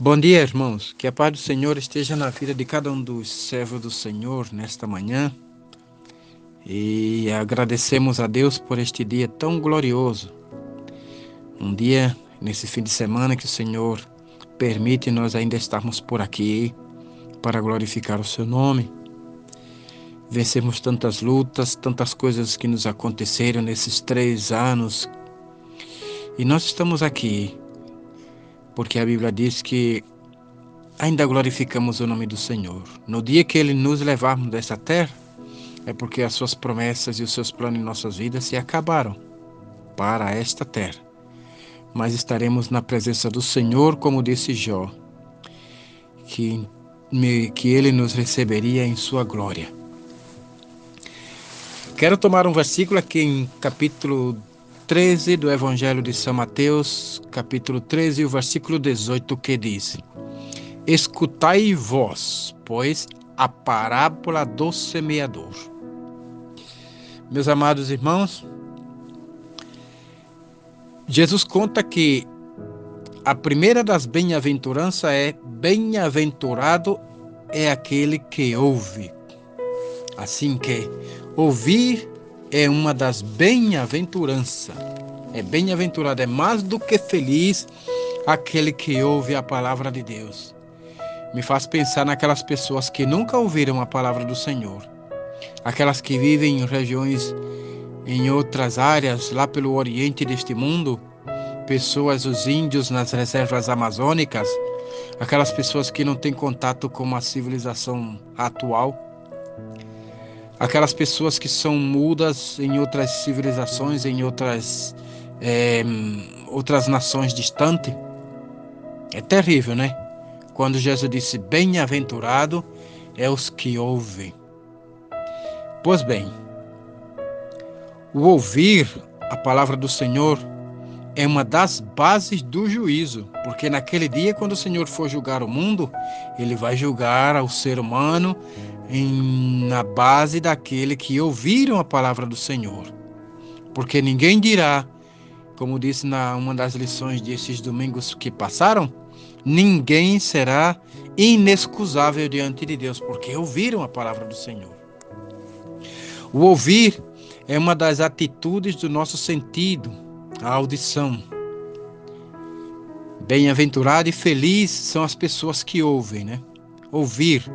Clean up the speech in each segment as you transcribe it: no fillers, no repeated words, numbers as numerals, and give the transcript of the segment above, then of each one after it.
Bom dia, irmãos. Que a paz do Senhor esteja na vida de cada um dos servos do Senhor nesta manhã. E agradecemos a Deus por este dia tão glorioso. Um dia, nesse fim de semana, que o Senhor permite nós ainda estarmos por aqui para glorificar o seu nome. Vencemos tantas lutas, tantas coisas que nos aconteceram nesses 3 anos. E nós estamos aqui porque a Bíblia diz que ainda glorificamos o nome do Senhor. No dia que Ele nos levarmos dessa terra, é porque as suas promessas e os seus planos em nossas vidas se acabaram para esta terra. Mas estaremos na presença do Senhor, como disse Jó, que Ele nos receberia em sua glória. Quero tomar um versículo aqui em capítulo 13 do Evangelho de São Mateus, capítulo 13, o versículo 18, que diz: Escutai vós, pois, a parábola do semeador. Meus amados irmãos, Jesus conta que a primeira das bem-aventuranças é: bem-aventurado é aquele que ouve. Assim que ouvir é uma das bem-aventuranças. É bem-aventurado, é mais do que feliz aquele que ouve a palavra de Deus. Me faz pensar naquelas pessoas que nunca ouviram a palavra do Senhor. Aquelas que vivem em regiões, em outras áreas, lá pelo oriente deste mundo. Pessoas, os índios nas reservas amazônicas. Aquelas pessoas que não têm contato com a civilização atual. Aquelas pessoas que são mudas em outras civilizações, em outras nações distantes. É terrível, né? Quando Jesus disse: bem-aventurado é os que ouvem. Pois bem, o ouvir a palavra do Senhor é uma das bases do juízo, porque naquele dia, quando o Senhor for julgar o mundo, Ele vai julgar ao ser humano na base daquele que ouviram a palavra do Senhor. Porque ninguém dirá, como disse uma das lições desses domingos que passaram, ninguém será inexcusável diante de Deus, porque ouviram a palavra do Senhor. O ouvir é uma das atitudes do nosso sentido, a audição. Bem-aventurado e feliz são as pessoas que ouvem, né? Ouvir.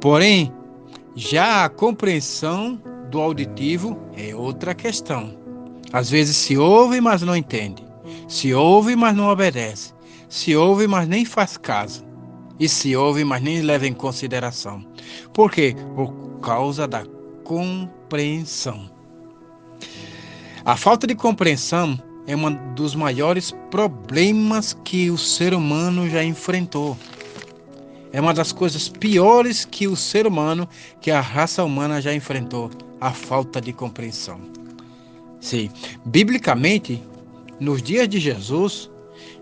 Porém, já a compreensão do auditivo é outra questão. Às vezes se ouve, mas não entende. Se ouve, mas não obedece. Se ouve, mas nem faz caso. E se ouve, mas nem leva em consideração. Por quê? Por causa da compreensão. A falta de compreensão é um dos maiores problemas que o ser humano já enfrentou. É uma das coisas piores que o ser humano, que a raça humana já enfrentou, a falta de compreensão. Sim, biblicamente, nos dias de Jesus,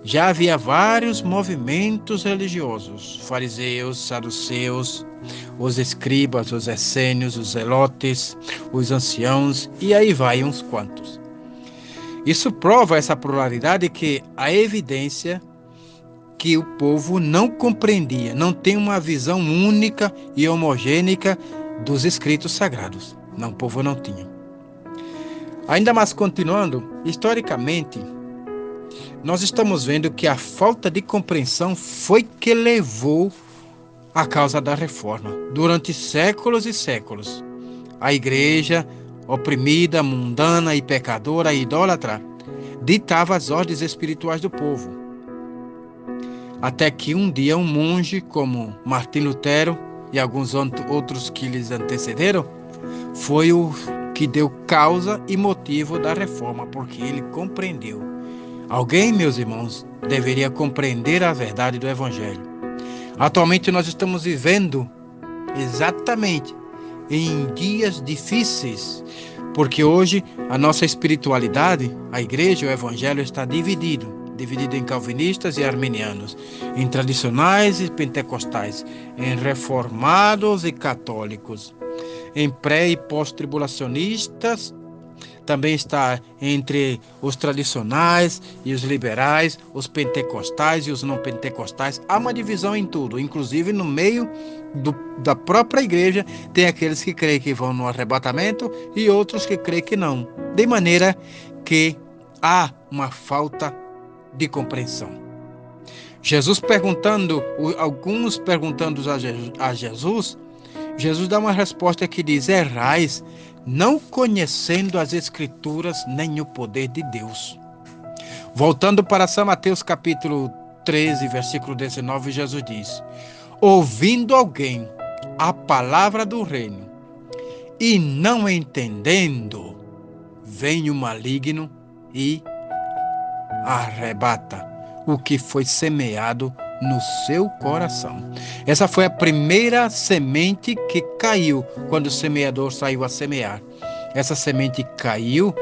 já havia vários movimentos religiosos: fariseus, saduceus, os escribas, os essênios, os zelotes, os anciãos, e aí vai uns quantos. Isso prova essa pluralidade, que a evidência que o povo não compreendia, não tem uma visão única e homogênea dos escritos sagrados. Não, o povo não tinha. Ainda mais continuando, historicamente, nós estamos vendo que a falta de compreensão foi que levou à causa da reforma. Durante séculos e séculos, a igreja, oprimida, mundana e pecadora e idólatra, ditava as ordens espirituais do povo. Até que um dia um monge como Martim Lutero e alguns outros que lhes antecederam, foi o que deu causa e motivo da reforma, porque ele compreendeu. Alguém, meus irmãos, deveria compreender a verdade do Evangelho. Atualmente nós estamos vivendo exatamente em dias difíceis, porque hoje a nossa espiritualidade, a igreja, o Evangelho está dividido em calvinistas e arminianos, em tradicionais e pentecostais, em reformados e católicos, em pré- e pós-tribulacionistas, também está entre os tradicionais e os liberais, os pentecostais e os não pentecostais. Há uma divisão em tudo, inclusive no meio da própria igreja tem aqueles que creem que vão no arrebatamento e outros que creem que não. De maneira que há uma falta de compreensão. Alguns perguntando a Jesus, Jesus dá uma resposta que diz: errais, não conhecendo as Escrituras nem o poder de Deus. Voltando para São Mateus capítulo 13, versículo 19, Jesus diz: ouvindo alguém a palavra do reino e não entendendo, vem o maligno e arrebata o que foi semeado no seu coração. Essa foi a primeira semente que caiu quando o semeador saiu a semear. Essa semente caiu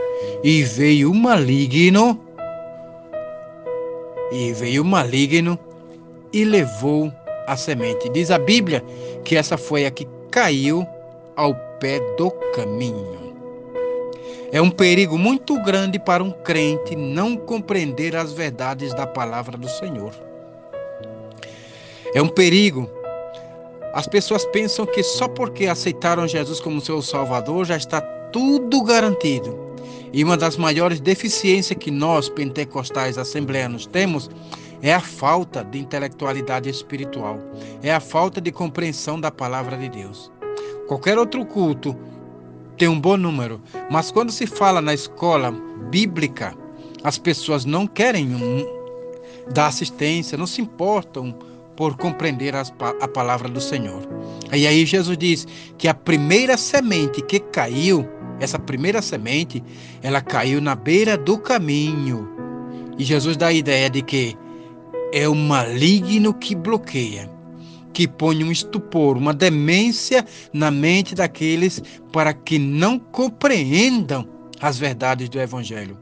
e veio o maligno e levou a semente. Diz a Bíblia que essa foi a que caiu ao pé do caminho. É um perigo muito grande para um crente não compreender as verdades da palavra do Senhor. É um perigo. As pessoas pensam que só porque aceitaram Jesus como seu Salvador já está tudo garantido. E uma das maiores deficiências que nós, pentecostais assembleanos, temos é a falta de intelectualidade espiritual. É a falta de compreensão da palavra de Deus. Qualquer outro culto tem um bom número, mas quando se fala na escola bíblica, as pessoas não querem dar assistência, não se importam por compreender a palavra do Senhor. E aí Jesus diz que a primeira semente que caiu, essa primeira semente, ela caiu na beira do caminho. E Jesus dá a ideia de que é o maligno que bloqueia, que põe um estupor, uma demência na mente daqueles para que não compreendam as verdades do Evangelho.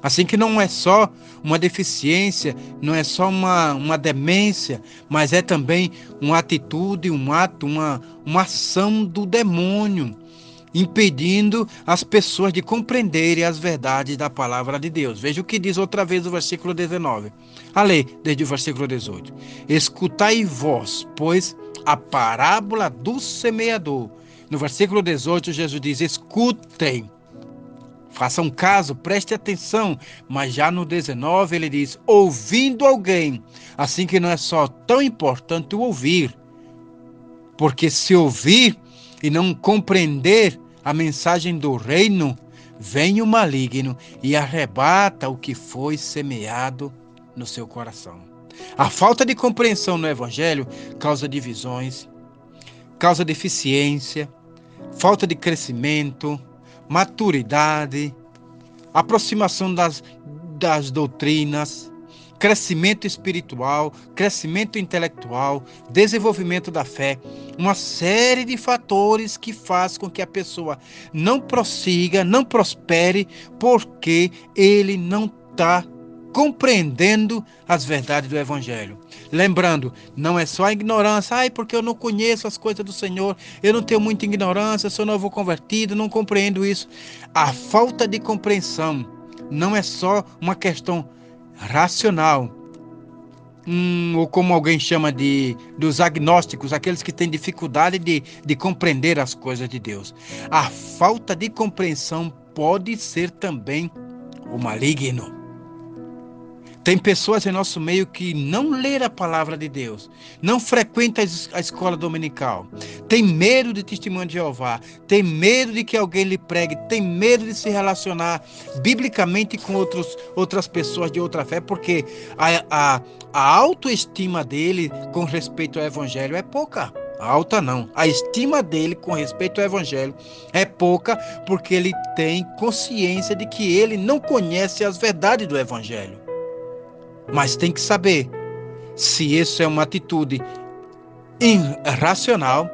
Assim que não é só uma deficiência, não é só uma demência, mas é também uma atitude, um ato, uma ação do demônio, impedindo as pessoas de compreenderem as verdades da palavra de Deus. Veja o que diz outra vez o versículo 19. A lei, desde o versículo 18. Escutai vós, pois, a parábola do semeador. No versículo 18, Jesus diz: escutem. Façam caso, preste atenção. Mas já no 19 ele diz: ouvindo alguém. Assim que não é só tão importante o ouvir. Porque se ouvir e não compreender a mensagem do reino, vem o maligno e arrebata o que foi semeado no seu coração. A falta de compreensão no Evangelho causa divisões, causa deficiência, falta de crescimento, maturidade, aproximação das doutrinas, crescimento espiritual, crescimento intelectual, desenvolvimento da fé, uma série de fatores que faz com que a pessoa não prossiga, não prospere, porque ele não está compreendendo as verdades do Evangelho. Lembrando, não é só a ignorância, porque eu não conheço as coisas do Senhor, eu não tenho muita ignorância, sou novo convertido, não compreendo isso. A falta de compreensão não é só uma questão racional, ou como alguém chama dos agnósticos, aqueles que têm dificuldade de compreender as coisas de Deus. A falta de compreensão pode ser também o maligno. Tem pessoas em nosso meio que não leram a palavra de Deus, não frequentam a escola dominical, tem medo de testemunho de Jeová, tem medo de que alguém lhe pregue, tem medo de se relacionar biblicamente com outras pessoas de outra fé, porque a autoestima dele com respeito ao Evangelho é pouca. Alta não. A estima dele com respeito ao Evangelho é pouca, porque ele tem consciência de que ele não conhece as verdades do Evangelho. Mas tem que saber se isso é uma atitude irracional,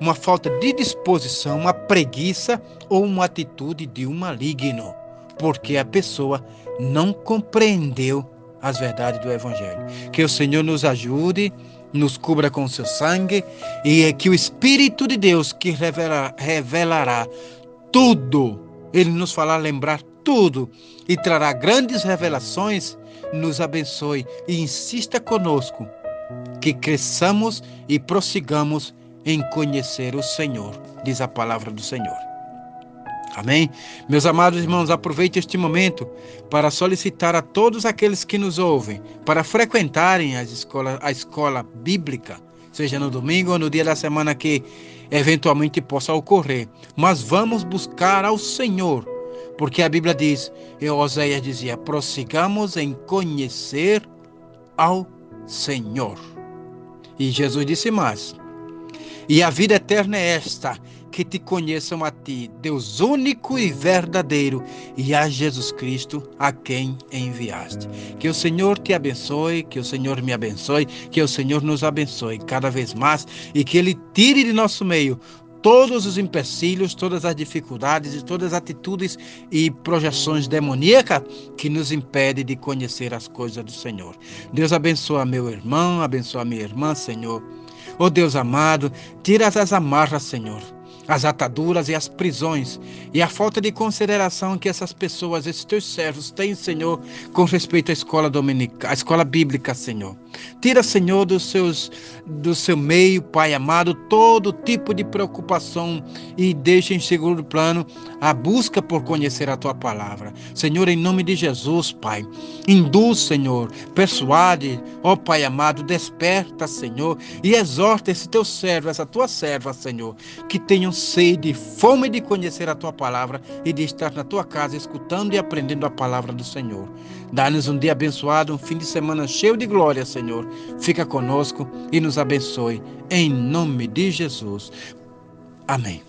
uma falta de disposição, uma preguiça ou uma atitude de um maligno, porque a pessoa não compreendeu as verdades do Evangelho. Que o Senhor nos ajude, nos cubra com o seu sangue, e que o Espírito de Deus que revelará tudo Ele nos fará lembrar tudo e trará grandes revelações. Nos abençoe e insista conosco que cresçamos e prossigamos em conhecer o Senhor, diz a palavra do Senhor. Amém? Meus amados irmãos, aproveite este momento para solicitar a todos aqueles que nos ouvem para frequentarem a escola bíblica, seja no domingo ou no dia da semana que eventualmente possa ocorrer. Mas vamos buscar ao Senhor, porque a Bíblia diz, e Oséias dizia, prossigamos em conhecer ao Senhor. E Jesus disse mais, e a vida eterna é esta, que te conheçam a ti, Deus único e verdadeiro, e a Jesus Cristo, a quem enviaste. Que o Senhor te abençoe, que o Senhor me abençoe, que o Senhor nos abençoe cada vez mais, e que Ele tire de nosso meio todos os empecilhos, todas as dificuldades e todas as atitudes e projeções demoníacas que nos impedem de conhecer as coisas do Senhor. Deus abençoa meu irmão, abençoa minha irmã, Senhor. Ó Deus amado, tira as amarras, Senhor, as ataduras e as prisões e a falta de consideração que essas pessoas, esses teus servos têm, Senhor, com respeito à escola dominical, à escola bíblica, Senhor. Tira, Senhor, do seu meio, Pai amado, todo tipo de preocupação e deixa em segundo plano a busca por conhecer a tua palavra. Senhor, em nome de Jesus, Pai, induz, Senhor, persuade, ó Pai amado, desperta, Senhor, e exorta esse teu servo, essa tua serva, Senhor, que tenham sede, fome de conhecer a tua palavra e de estar na tua casa escutando e aprendendo a palavra do Senhor. Dá-nos um dia abençoado, um fim de semana cheio de glória, Senhor. Fica conosco e nos abençoe. Em nome de Jesus. Amém.